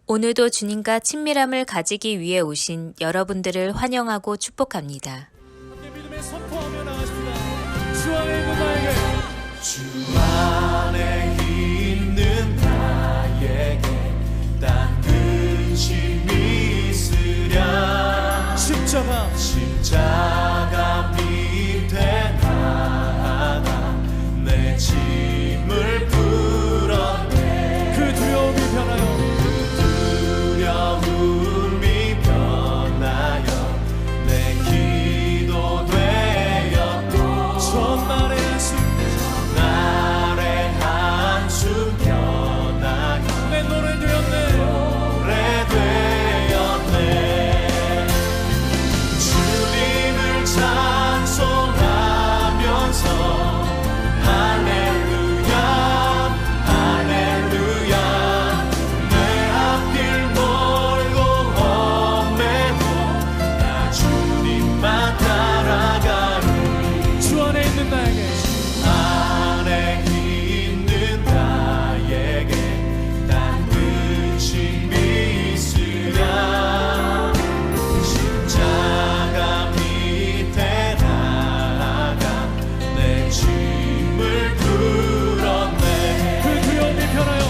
오늘도 주님과 친밀함을 가지기 위해 오신 여러분들을 환영하고 축복합니다. 함께 믿음의 선포하며 나가십니다. 주 안에 있는 나에게, 주 안에 있는 나에게 딴 근심이 있으랴. 십자가 밑에 나가 내 짐을 풀었네. 그 두려움이 변하여, 두려움이 변하여 내 기도 되었고, 전날의 한숨 변하여 내 노래 되었네. 주님을 찬송하면서 할렐루야 할렐루야. 내 앞길 멀고 험해도 나 주님만 따라가리. 주 안에 있는 나에게, 안에 있는 나에게 딴 근심이 있으랴. 십자가 밑에 나가 내 짐을 풀었네. 그 두려움이 변하여,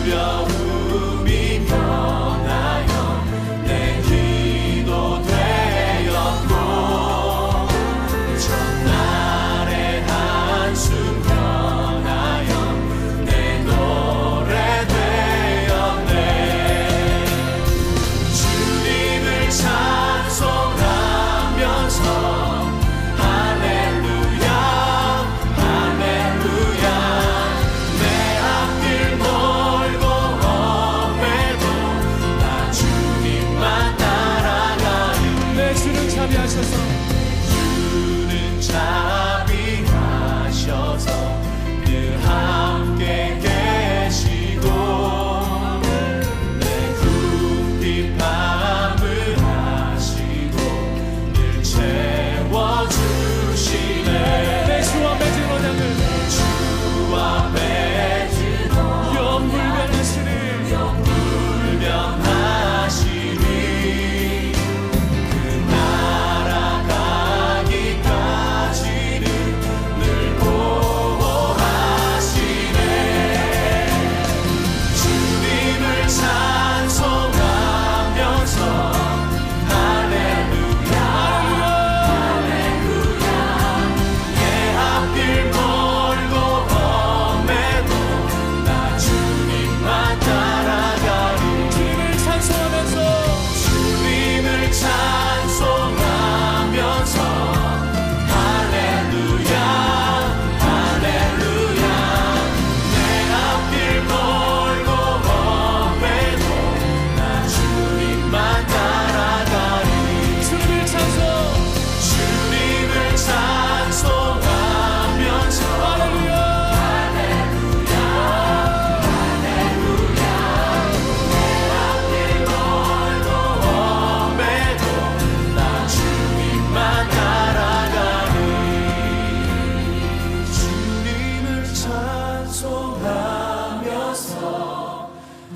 두려움이 변하여 내 기도 되었고, 전날의 한숨 변하여 내 노래 되었네. 주님을 찬송하면서 할렐루야 할렐루야. 내 앞길 멀고 험해도 나 주님만 따라가리. 내 주는 자비하셔서, 주는 자비하셔서 늘 함께 계시고 내 궁핍 밤을 하시고 늘 채워주시네. 내 주와 맺은 언약을, 주와 맺은 영불변하시니 그 날아가기까지는 늘 보호하시네. 주님을 찬송하면서 할렐루야 할렐루야. 내 앞길 멀고 험해도 나 주님만 따라가리. 주님을 찬송하면서, 주님을 찬송하면서 할렐루야 할렐루야. 내 앞길 멀고 험해도 나 주님만 따라가리. 주님을 찬송하면서 할렐루야 할렐루야 할렐루야. 내 앞길 멀고 험해도 나 주님만 따라가리. 주님을 찬송하면서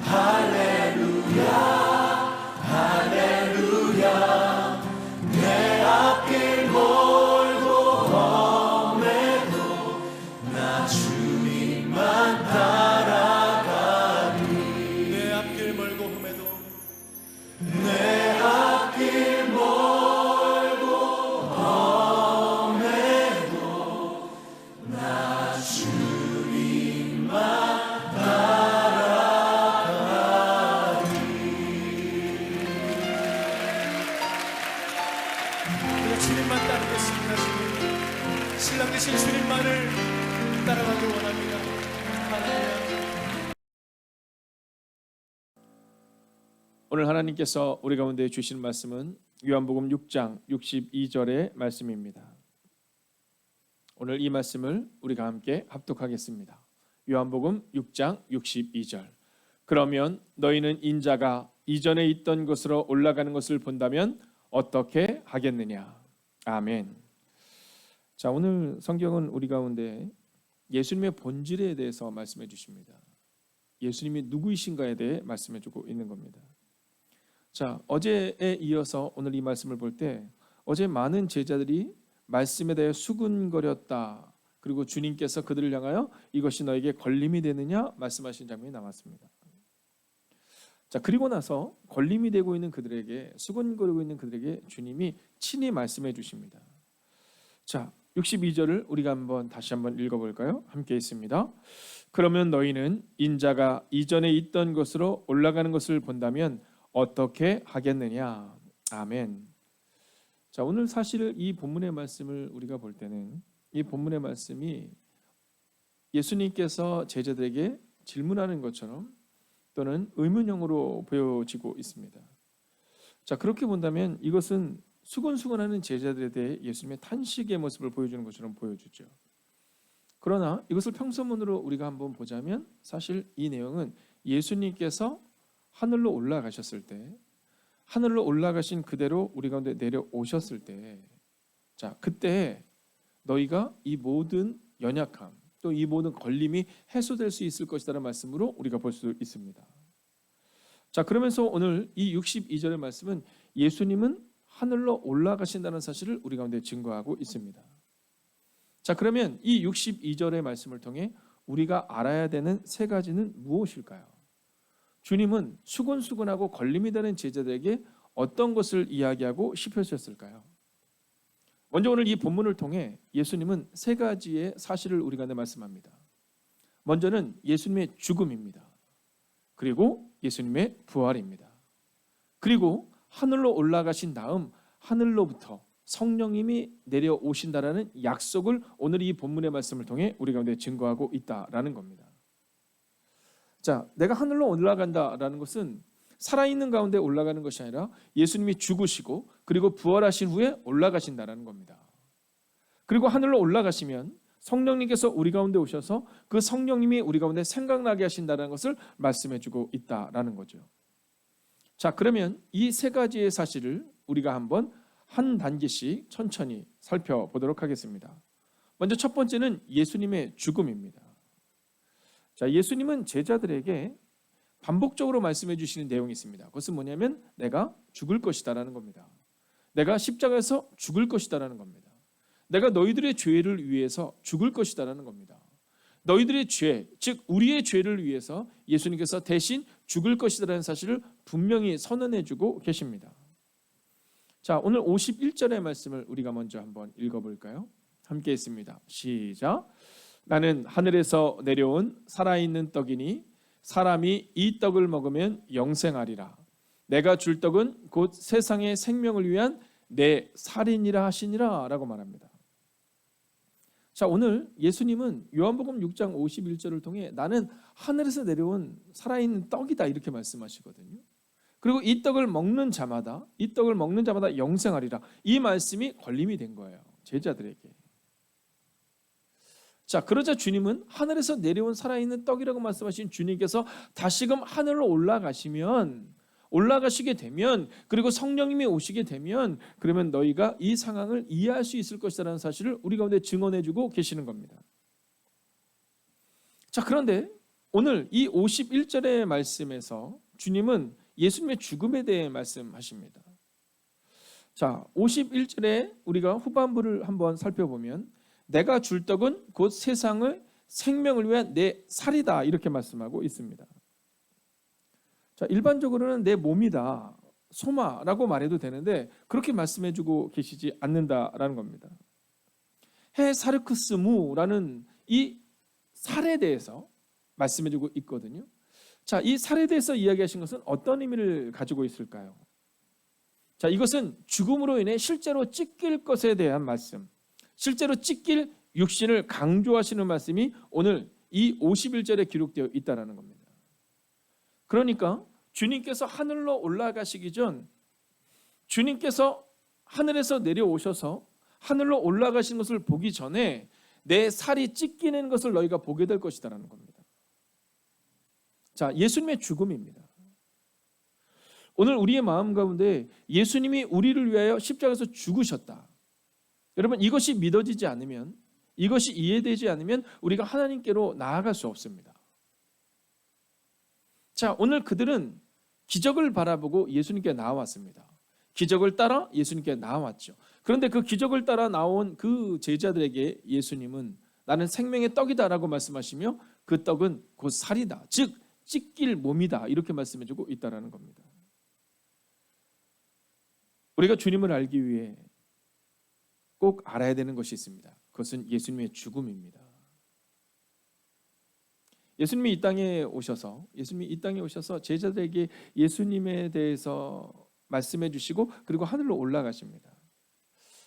할렐루야 할렐루야. 내 앞길 멀고 험해도 나 주님만 따라가리. 내 앞길 멀고 험해도, 내 앞길 멀고 험해도 나 주님만 따라가리. 우리가 주님만 따르겠습니다. 주님, 신랑 되신 주님만을 따라가길 원합니다. 할렐루야. 오늘 하나님께서 우리 가운데 주시는 말씀은 요한복음 6장 62절의 말씀입니다. 오늘 이 말씀을 우리가 함께 합독하겠습니다. 요한복음 6장 62절. 그러면 너희는 인자가 이전에 있던 곳으로 올라가는 것을 본다면 어떻게 하겠느냐. 아멘. 자, 오늘 성경은 우리 가운데 예수님의 본질에 대해서 말씀해 주십니다. 예수님이 누구이신가에 대해 말씀해 주고 있는 겁니다. 자, 어제에 이어서 오늘 이 말씀을 볼 때 어제 많은 제자들이 말씀에 대해 수군거렸다. 그리고 주님께서 그들을 향하여 이것이 너에게 걸림이 되느냐 말씀하신 장면이 나왔습니다. 자, 그리고 나서 걸림이 되고 있는 그들에게, 수군거리고 있는 그들에게 주님이 친히 말씀해 주십니다. 자, 62절을 우리가 다시 한번 읽어볼까요? 함께 있습니다. 그러면 너희는 인자가 이전에 있던 곳으로 올라가는 것을 본다면 어떻게 하겠느냐? 아멘. 자, 오늘 사실 이 본문의 말씀을 우리가 볼 때는 이 본문의 말씀이 예수님께서 제자들에게 질문하는 것처럼 또는 의문형으로 보여지고 있습니다. 자, 그렇게 본다면 이것은 수근수근하는 제자들에 대해 예수님의 탄식의 모습을 보여주는 것처럼 보여주죠. 그러나 이것을 평서문으로 우리가 한번 보자면 사실 이 내용은 예수님께서 하늘로 올라가셨을 때, 하늘로 올라가신 그대로 우리 가운데 내려오셨을 때, 자, 그때 너희가 이 모든 연약함, 또 이 모든 걸림이 해소될 수 있을 것이라는 말씀으로 우리가 볼 수 있습니다. 자, 그러면서 오늘 이 62절의 말씀은 예수님은 하늘로 올라가신다는 사실을 우리 가운데 증거하고 있습니다. 자, 그러면 이 62절의 말씀을 통해 우리가 알아야 되는 세 가지는 무엇일까요? 주님은 수근수근하고 걸림이 되는 제자들에게 어떤 것을 이야기하고 싶으셨을까요? 먼저 오늘 이 본문을 통해 예수님은 세 가지의 사실을 우리 가운데 말씀합니다. 먼저는 예수님의 죽음입니다. 그리고 예수님의 부활입니다. 그리고 하늘로 올라가신 다음 하늘로부터 성령님이 내려오신다라는 약속을 오늘 이 본문의 말씀을 통해 우리 가운데 증거하고 있다라는 겁니다. 자, 내가 하늘로 올라간다라는 것은 살아있는 가운데 올라가는 것이 아니라 예수님이 죽으시고 그리고 부활하신 후에 올라가신다라는 겁니다. 그리고 하늘로 올라가시면 성령님께서 우리 가운데 오셔서 그 성령님이 우리 가운데 생각나게 하신다는 것을 말씀해주고 있다라는 거죠. 자, 그러면 이 세 가지의 사실을 우리가 한번 한 단계씩 천천히 살펴보도록 하겠습니다. 먼저 첫 번째는 예수님의 죽음입니다. 자, 예수님은 제자들에게 반복적으로 말씀해 주시는 내용이 있습니다. 그것은 뭐냐면 내가 죽을 것이다라는 겁니다. 내가 십자가에서 죽을 것이다라는 겁니다. 내가 너희들의 죄를 위해서 죽을 것이다라는 겁니다. 너희들의 죄, 즉 우리의 죄를 위해서 예수님께서 대신 죽을 것이다라는 사실을 분명히 선언해 주고 계십니다. 자, 오늘 51절의 말씀을 우리가 먼저 한번 읽어볼까요? 함께 있습니다. 시작. 나는 하늘에서 내려온 살아있는 떡이니 사람이 이 떡을 먹으면 영생하리라. 내가 줄 떡은 곧 세상의 생명을 위한 내 살이니라 하시니라 라고 말합니다. 자, 오늘 예수님은 요한복음 6장 51절을 통해 나는 하늘에서 내려온 살아있는 떡이다 이렇게 말씀하시거든요. 그리고 이 떡을 먹는 자마다 영생하리라. 이 말씀이 걸림이 된 거예요. 제자들에게. 자, 그러자 주님은 하늘에서 내려온 살아있는 떡이라고 말씀하신 주님께서 다시금 하늘로 올라가시게 되면 그리고 성령님이 오시게 되면 그러면 너희가 이 상황을 이해할 수 있을 것이라는 사실을 우리 가운데 증언해주고 계시는 겁니다. 자, 그런데 오늘 이 51절의 말씀에서 주님은 예수님의 죽음에 대해 말씀하십니다. 자, 51절에 우리가 후반부를 한번 살펴보면 내가 줄 떡은 곧 세상의 생명을 위한 내 살이다 이렇게 말씀하고 있습니다. 자, 일반적으로는 내 몸이다, 소마라고 말해도 되는데 그렇게 말씀해주고 계시지 않는다라는 겁니다. 헤사르크스무라는 이 살에 대해서 말씀해주고 있거든요. 자, 이 살에 대해서 이야기하신 것은 어떤 의미를 가지고 있을까요? 자, 이것은 죽음으로 인해 실제로 찢길 것에 대한 말씀, 실제로 찢길 육신을 강조하시는 말씀이 오늘 이 51절에 기록되어 있다는 겁니다. 그러니까 주님께서 하늘로 올라가시기 전 주님께서 하늘에서 내려오셔서 하늘로 올라가신 것을 보기 전에 내 살이 찢기는 것을 너희가 보게 될 것이다라는 겁니다. 자, 예수님의 죽음입니다. 오늘 우리의 마음 가운데 예수님이 우리를 위하여 십자가에서 죽으셨다. 여러분, 이것이 믿어지지 않으면, 이것이 이해되지 않으면 우리가 하나님께로 나아갈 수 없습니다. 자, 오늘 그들은 기적을 바라보고 예수님께 나왔습니다. 기적을 따라 예수님께 나왔죠. 그런데 그 기적을 따라 나온 그 제자들에게 예수님은 나는 생명의 떡이다라고 말씀하시며 그 떡은 곧 살이다. 즉 찢길 몸이다. 이렇게 말씀해주고 있다라는 겁니다. 우리가 주님을 알기 위해 꼭 알아야 되는 것이 있습니다. 그것은 예수님의 죽음입니다. 예수님이 이 땅에 오셔서 제자들에게 예수님에 대해서 말씀해 주시고 그리고 하늘로 올라가십니다.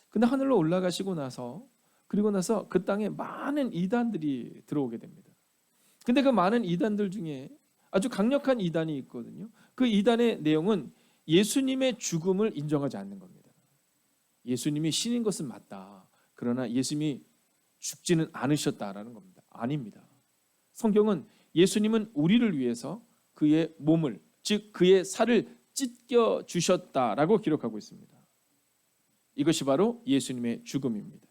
근데 하늘로 올라가시고 나서 그 땅에 많은 이단들이 들어오게 됩니다. 근데 그 많은 이단들 중에 아주 강력한 이단이 있거든요. 그 이단의 내용은 예수님의 죽음을 인정하지 않는 겁니다. 예수님이 신인 것은 맞다. 그러나 예수님이 죽지는 않으셨다라는 겁니다. 아닙니다. 성경은 예수님은 우리를 위해서 그의 몸을, 즉 그의 살을 찢겨 주셨다라고 기록하고 있습니다. 이것이 바로 예수님의 죽음입니다.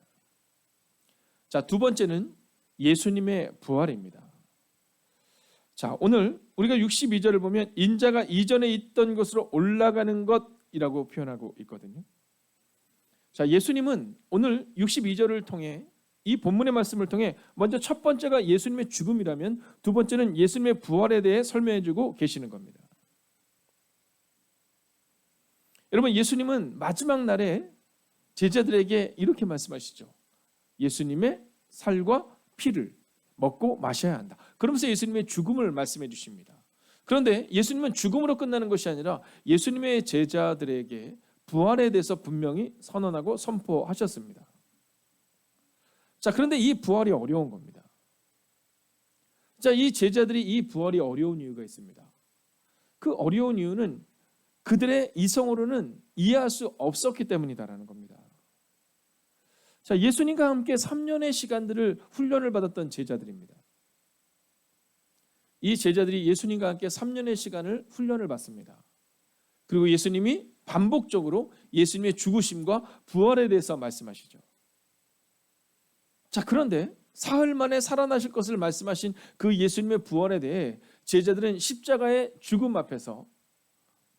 자, 두 번째는 예수님의 부활입니다. 자, 오늘 우리가 62절을 보면 인자가 이전에 있던 곳으로 올라가는 것이라고 표현하고 있거든요. 자, 예수님은 오늘 62절을 통해 이 본문의 말씀을 통해 먼저 첫 번째가 예수님의 죽음이라면 두 번째는 예수님의 부활에 대해 설명해 주고 계시는 겁니다. 여러분, 예수님은 마지막 날에 제자들에게 이렇게 말씀하시죠. 예수님의 살과 피를 먹고 마셔야 한다. 그러면서 예수님의 죽음을 말씀해 주십니다. 그런데 예수님은 죽음으로 끝나는 것이 아니라 예수님의 제자들에게 부활에 대해서 분명히 선언하고 선포하셨습니다. 자, 그런데 이 부활이 어려운 겁니다. 자, 이 제자들이 이 부활이 어려운 이유가 있습니다. 그 어려운 이유는 그들의 이성으로는 이해할 수 없었기 때문이다라는 겁니다. 자, 예수님과 함께 3년의 시간들을 훈련을 받았던 제자들입니다. 이 제자들이 예수님과 함께 3년의 시간을 훈련을 받습니다. 그리고 예수님이 반복적으로 예수님의 죽으심과 부활에 대해서 말씀하시죠. 자, 그런데 사흘 만에 살아나실 것을 말씀하신 그 예수님의 부활에 대해 제자들은 십자가의 죽음 앞에서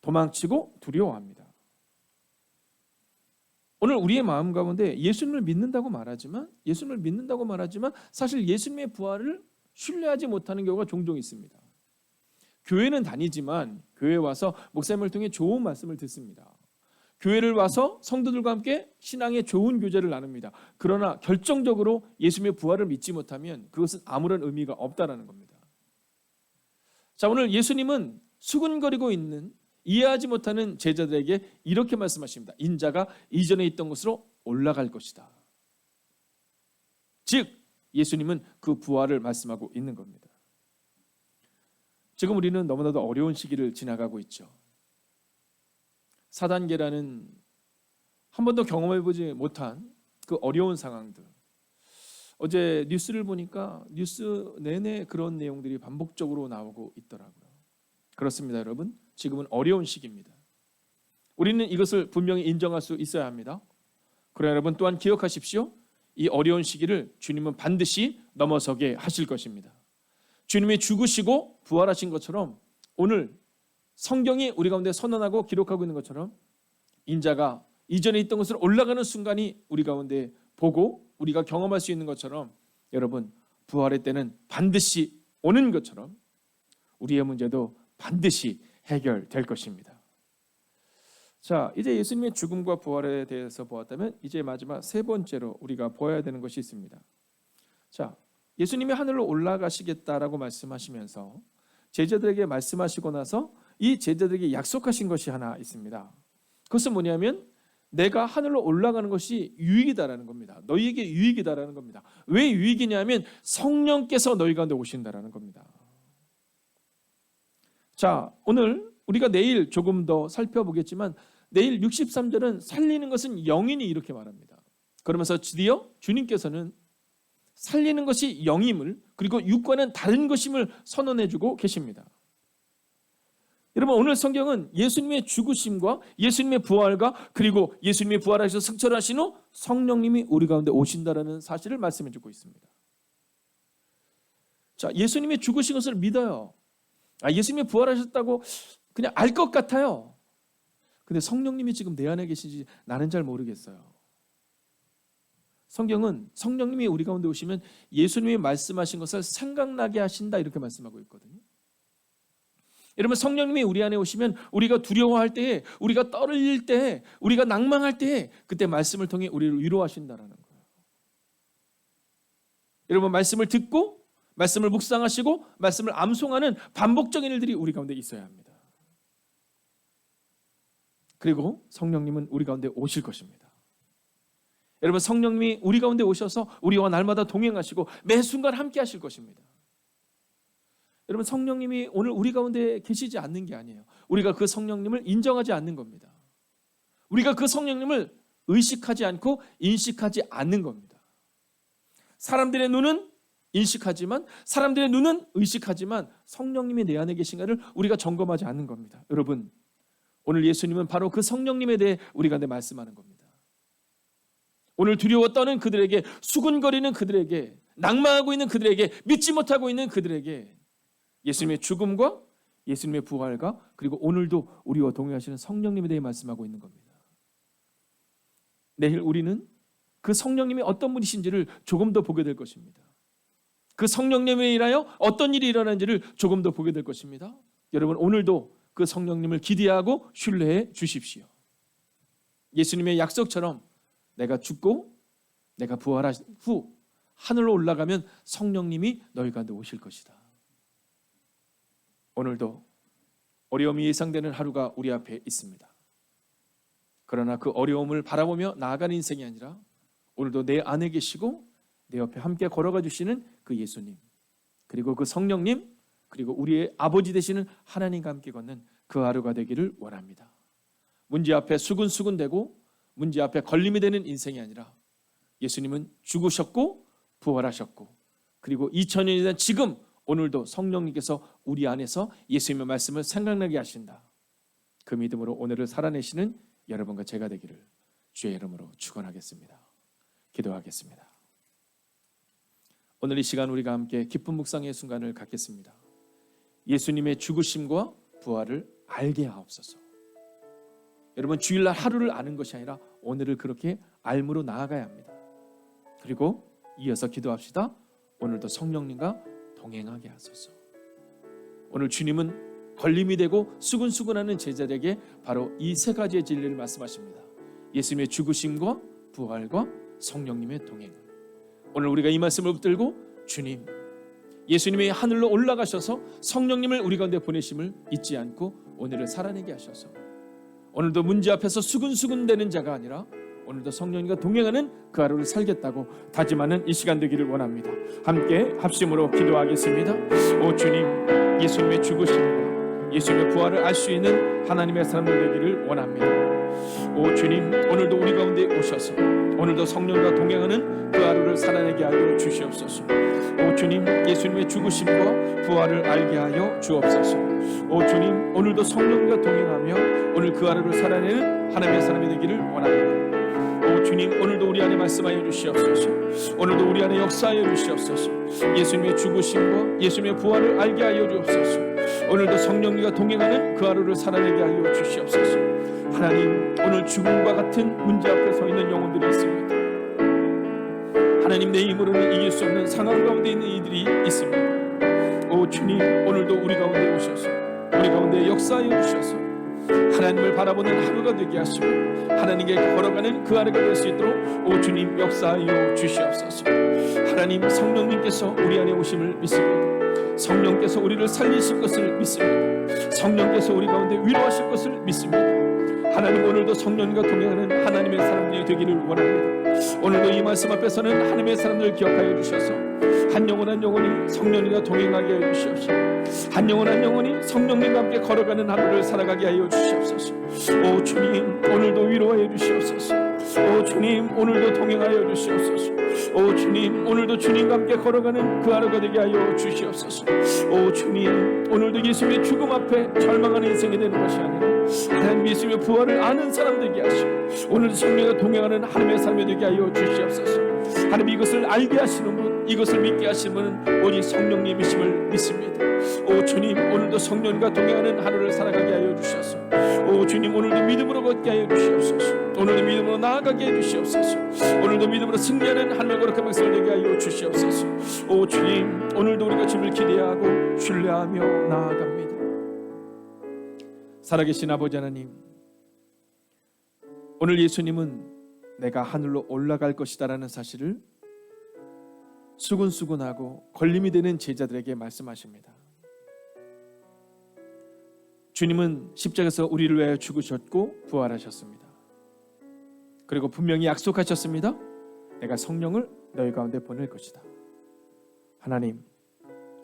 도망치고 두려워합니다. 오늘 우리의 마음 가운데 예수님을 믿는다고 말하지만 사실 예수님의 부활을 신뢰하지 못하는 경우가 종종 있습니다. 교회는 다니지만 교회에 와서 목사님을 통해 좋은 말씀을 듣습니다. 교회를 와서 성도들과 함께 신앙의 좋은 교제를 나눕니다. 그러나 결정적으로 예수님의 부활을 믿지 못하면 그것은 아무런 의미가 없다라는 겁니다. 자, 오늘 예수님은 수군거리고 있는 이해하지 못하는 제자들에게 이렇게 말씀하십니다. 인자가 이전에 있던 곳으로 올라갈 것이다. 즉 예수님은 그 부활을 말씀하고 있는 겁니다. 지금 우리는 너무나도 어려운 시기를 지나가고 있죠. 4단계라는 한 번도 경험해보지 못한 그 어려운 상황들. 어제 뉴스를 보니까 뉴스 내내 그런 내용들이 반복적으로 나오고 있더라고요. 그렇습니다, 여러분. 지금은 어려운 시기입니다. 우리는 이것을 분명히 인정할 수 있어야 합니다. 그러나 여러분 또한 기억하십시오. 이 어려운 시기를 주님은 반드시 넘어서게 하실 것입니다. 주님이 죽으시고 부활하신 것처럼 오늘 성경이 우리 가운데 선언하고 기록하고 있는 것처럼 인자가 이전에 있던 곳으로 올라가는 순간이 우리 가운데 보고 우리가 경험할 수 있는 것처럼 여러분 부활의 때는 반드시 오는 것처럼 우리의 문제도 반드시 해결될 것입니다. 자, 이제 예수님의 죽음과 부활에 대해서 보았다면 이제 마지막 세 번째로 우리가 보아야 되는 것이 있습니다. 자, 예수님이 하늘로 올라가시겠다라고 말씀하시면서 제자들에게 말씀하시고 나서 이 제자들에게 약속하신 것이 하나 있습니다. 그것은 뭐냐면 내가 하늘로 올라가는 것이 유익이다라는 겁니다. 너희에게 유익이다라는 겁니다. 왜 유익이냐면 성령께서 너희 가운데 오신다라는 겁니다. 자, 오늘 우리가 내일 조금 더 살펴보겠지만 내일 63절은 살리는 것은 영이니 이렇게 말합니다. 그러면서 드디어 주님께서는 살리는 것이 영임을 그리고 육과는 다른 것임을 선언해주고 계십니다. 여러분 오늘 성경은 예수님의 죽으심과 예수님의 부활과 그리고 예수님의 부활하셔서 승천하신 후 성령님이 우리 가운데 오신다라는 사실을 말씀해주고 있습니다. 자, 예수님의 죽으신 것을 믿어요. 예수님이 부활하셨다고 그냥 알 것 같아요. 근데 성령님이 지금 내 안에 계신지 나는 잘 모르겠어요. 성경은 성령님이 우리 가운데 오시면 예수님이 말씀하신 것을 생각나게 하신다 이렇게 말씀하고 있거든요. 여러분, 성령님이 우리 안에 오시면 우리가 두려워할 때에, 우리가 떨릴 때에, 우리가 낭망할 때에 그때 말씀을 통해 우리를 위로하신다라는 거예요. 여러분, 말씀을 듣고 말씀을 묵상하시고 말씀을 암송하는 반복적인 일들이 우리 가운데 있어야 합니다. 그리고 성령님은 우리 가운데 오실 것입니다. 여러분, 성령님이 우리 가운데 오셔서 우리와 날마다 동행하시고 매 순간 함께 하실 것입니다. 여러분, 성령님이 오늘 우리 가운데 계시지 않는 게 아니에요. 우리가 그 성령님을 인정하지 않는 겁니다. 우리가 그 성령님을 의식하지 않고 인식하지 않는 겁니다. 사람들의 눈은 인식하지만, 사람들의 눈은 의식하지만 성령님이 내 안에 계신가를 우리가 점검하지 않는 겁니다. 여러분, 오늘 예수님은 바로 그 성령님에 대해 우리 가운데 말씀하는 겁니다. 오늘 두려워 떠는 그들에게, 수군거리는 그들에게, 낭망하고 있는 그들에게, 믿지 못하고 있는 그들에게 예수님의 죽음과 예수님의 부활과 그리고 오늘도 우리와 동행하시는 성령님에 대해 말씀하고 있는 겁니다. 내일 우리는 그 성령님이 어떤 분이신지를 조금 더 보게 될 것입니다. 그 성령님에 인하여 어떤 일이 일어나는지를 조금 더 보게 될 것입니다. 여러분, 오늘도 그 성령님을 기대하고 신뢰해 주십시오. 예수님의 약속처럼 내가 죽고 내가 부활한 후 하늘로 올라가면 성령님이 너희 가운데 오실 것이다. 오늘도 어려움이 예상되는 하루가 우리 앞에 있습니다. 그러나 그 어려움을 바라보며 나아가는 인생이 아니라 오늘도 내 안에 계시고 내 옆에 함께 걸어가 주시는 그 예수님, 그리고 그 성령님, 그리고 우리의 아버지 되시는 하나님과 함께 걷는 그 하루가 되기를 원합니다. 문제 앞에 수군수군대고 문제 앞에 걸림이 되는 인생이 아니라 예수님은 죽으셨고 부활하셨고 그리고 2000년이 된 지금 오늘도 성령님께서 우리 안에서 예수님의 말씀을 생각나게 하신다. 그 믿음으로 오늘을 살아내시는 여러분과 제가 되기를 주의 이름으로 축원하겠습니다. 기도하겠습니다. 오늘 이 시간 우리가 함께 기쁜 묵상의 순간을 갖겠습니다. 예수님의 죽으심과 부활을 알게 하옵소서. 여러분, 주일날 하루를 아는 것이 아니라 오늘을 그렇게 알므로 나아가야 합니다. 그리고 이어서 기도합시다. 오늘도 성령님과 동행하게 하소서. 오늘 주님은 걸림이 되고 수군수군하는 제자들에게 바로 이 세 가지의 진리를 말씀하십니다. 예수님의 죽으심과 부활과 성령님의 동행. 오늘 우리가 이 말씀을 붙들고 주님, 예수님이 하늘로 올라가셔서 성령님을 우리 가운데 보내심을 잊지 않고 오늘을 살아내게 하셔서 오늘도 문제 앞에서 수군수군대는 자가 아니라 오늘도 성령님과 동행하는 그 하루를 살겠다고 다짐하는 이 시간 되기를 원합니다. 함께 합심으로 기도하겠습니다. 오 주님, 예수님의 죽으심과 예수님의 부활을 알 수 있는 하나님의 사람들 되기를 원합니다. 오 주님, 오늘도 우리 가운데 오셔서 오늘도 성령과 동행하는 그 하루를 살아내게 하여 주시옵소서. 오 주님, 예수님의 죽으심과 부활을 알게 하여 주옵소서. 오 주님, 오늘도 성령과 동행하며 오늘 그 하루를 살아내는 하나님의 사람이 되기를 원합니다. 오 주님, 오늘도 우리 안에 말씀하여 주시옵소서. 오늘도 우리 안에 역사하여 주시옵소서. 예수님의 죽으심과 예수님의 부활을 알게 하여 주옵소서. 오늘도 성령님과 동행하는 그 하루를 살아내게 하여 주시옵소서. 하나님, 오늘 죽음과 같은 문제 앞에 서 있는 영혼들이 있습니다. 하나님, 내 힘으로는 이길 수 없는 상황 가운데 있는 이들이 있습니다. 오 주님, 오늘도 우리 가운데 오셔서 우리 가운데 역사하여 주셔서 하나님을 바라보는 하루가 되게 하시고 하나님께 걸어가는 그 하루가 될 수 있도록 오 주님 역사하여 주시옵소서. 하나님, 성령님께서 우리 안에 오심을 믿습니다. 성령께서 우리를 살리실 것을 믿습니다. 성령께서 우리 가운데 위로하실 것을 믿습니다. 하나님, 오늘도 성령과 동행하는 하나님의 사람들이 되기를 원합니다. 오늘도 이 말씀 앞에서는 하나님의 사람들을 기억하여 주셔서 한 영혼 한 영혼이 성령님과 동행하게 하여 주시옵소서. 한 영혼 한 영혼이 성령님과 함께 걸어가는 하루를 살아가게 하여 주시옵소서. 오 주님, 오늘도 위로하여 주시옵소서. 오 주님, 오늘도 동행하여 주시옵소서. 오 주님, 오늘도 주님과 함께 걸어가는 그 하루가 되게 하여 주시옵소서. 오 주님, 오늘도 예수님의 죽음 앞에 절망하는 인생이 되는 것이 아니라 하나님 예수님의 부활을 아는 사람 되게 하시고 오늘도 성령과 동행하는 하나님의 삶이 되게 하여 주시옵소서. 하나님, 이것을 알게 하시는 분, 이것을 믿게 하시는 분은 오직 성령님이심을 믿습니다. 오 주님, 오늘도 성령과 동행하는 하루를 살아가게 하여 주셔서, 오 주님, 오늘도 믿음으로 걷게 하여 주시옵소서. 오늘도 믿음으로 나아가게 해 주시옵소서. 오늘도 믿음으로 승리하는 하나님의 거룩한 백성을 되게 하여 주시옵소서. 오 주님, 오늘도 우리가 주님을 기대하고 신뢰하며 나아갑니다. 살아계신 아버지 하나님, 오늘 예수님은 내가 하늘로 올라갈 것이다라는 사실을 수근수근하고 걸림이 되는 제자들에게 말씀하십니다. 주님은 십자가에서 우리를 위하여 죽으셨고 부활하셨습니다. 그리고 분명히 약속하셨습니다. 내가 성령을 너희 가운데 보낼 것이다. 하나님,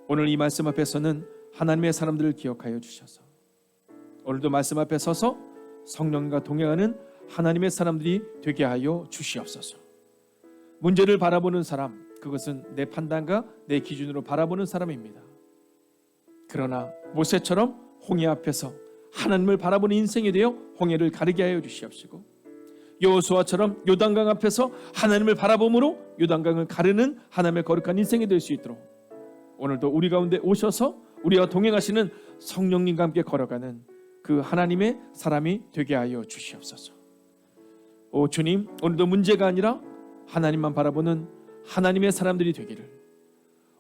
오늘 이 말씀 앞에서는 하나님의 사람들을 기억하여 주셔서 오늘도 말씀 앞에 서서 성령과 동행하는 하나님의 사람들이 되게 하여 주시옵소서. 문제를 바라보는 사람, 그것은 내 판단과 내 기준으로 바라보는 사람입니다. 그러나 모세처럼 홍해 앞에서 하나님을 바라보는 인생이 되어 홍해를 가르게 하여 주시옵시고, 여호수아처럼 요단강 앞에서 하나님을 바라봄으로 요단강을 가르는 하나님의 거룩한 인생이 될 수 있도록 오늘도 우리 가운데 오셔서 우리와 동행하시는 성령님과 함께 걸어가는 그 하나님의 사람이 되게 하여 주시옵소서. 오 주님, 오늘도 문제가 아니라 하나님만 바라보는 하나님의 사람들이 되기를,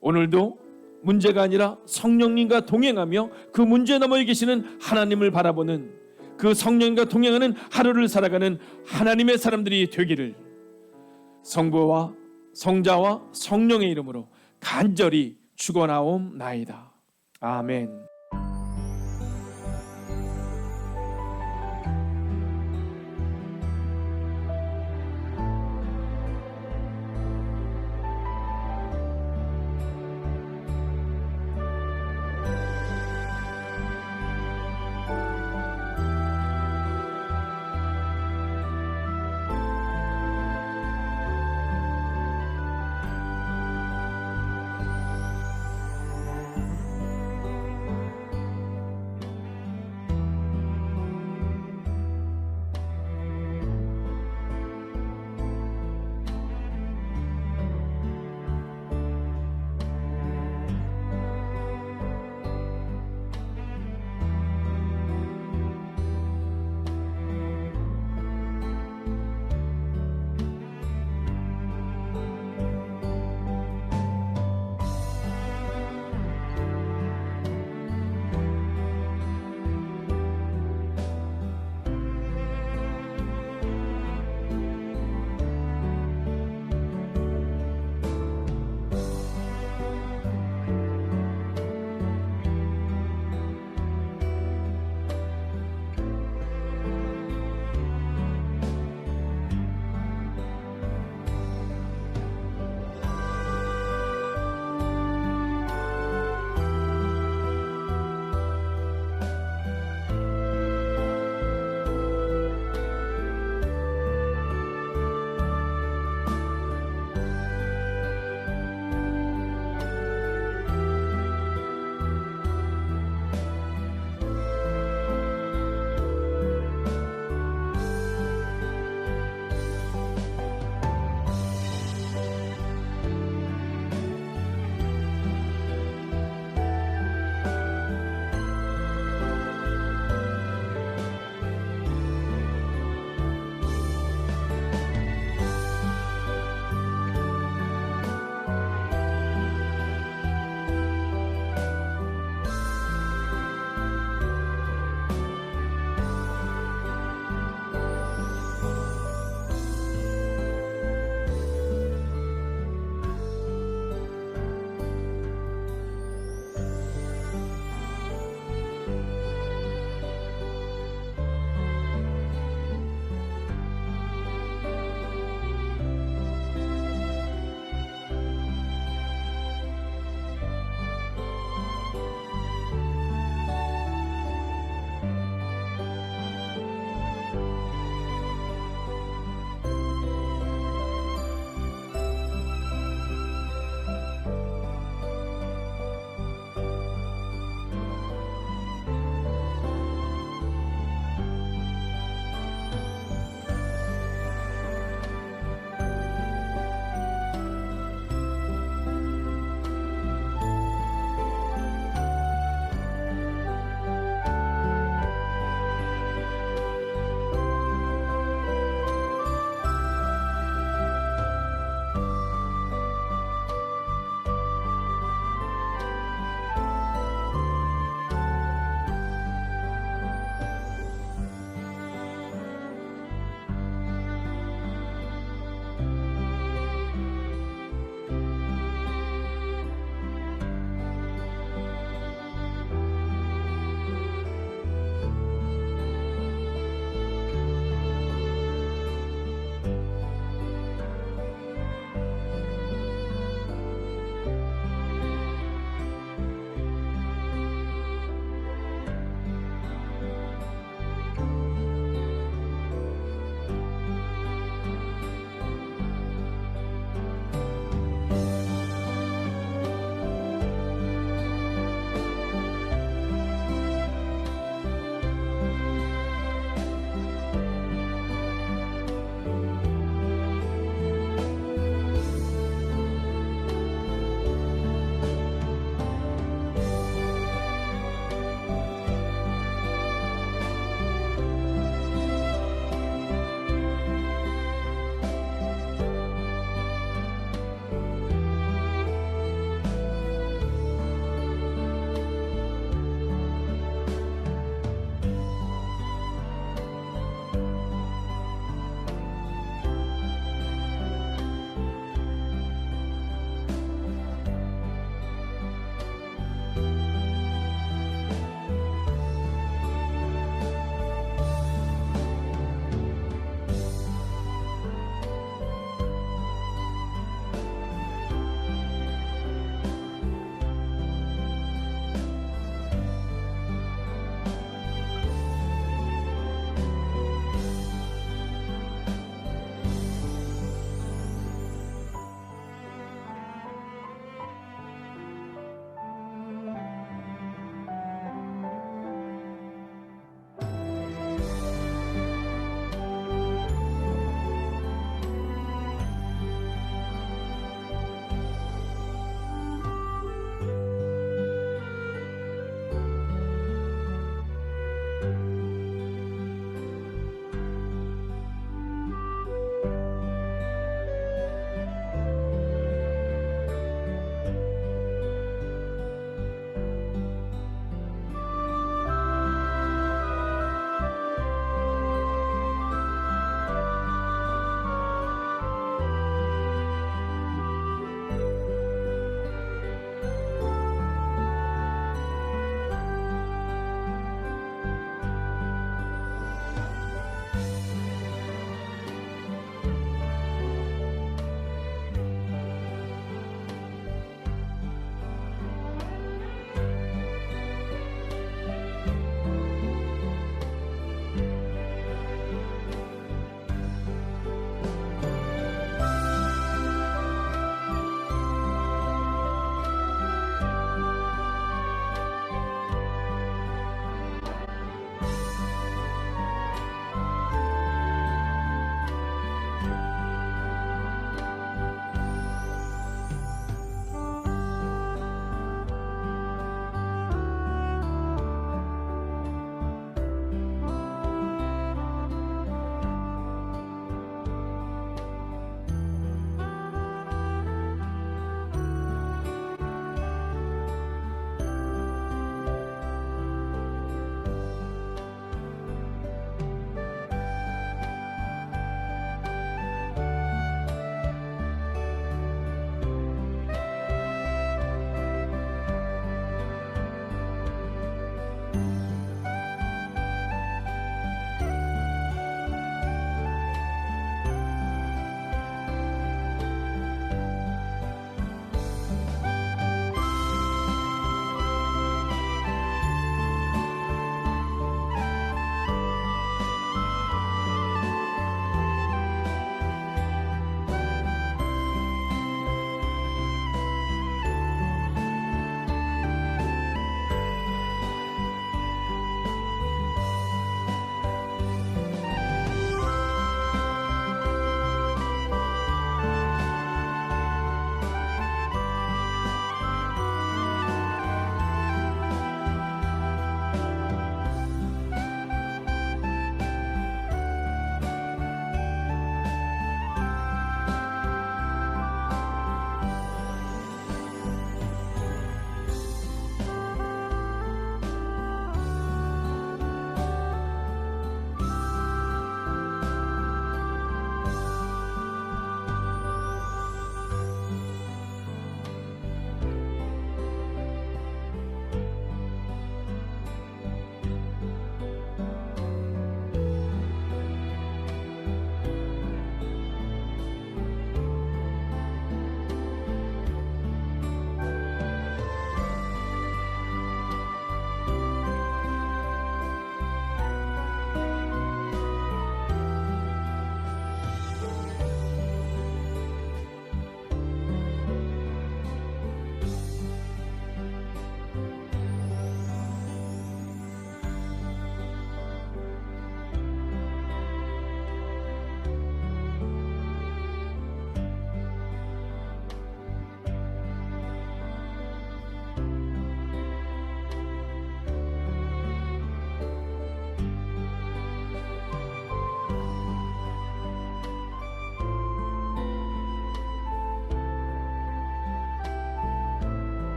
오늘도 문제가 아니라 성령님과 동행하며 그 문제 너머에 계시는 하나님을 바라보는 그 성령과 동행하는 하루를 살아가는 하나님의 사람들이 되기를 성부와 성자와 성령의 이름으로 간절히 축원하옵나이다. 아멘.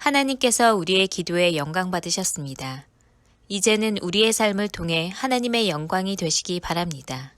하나님께서 우리의 기도에 영광 받으셨습니다. 이제는 우리의 삶을 통해 하나님의 영광이 되시기 바랍니다.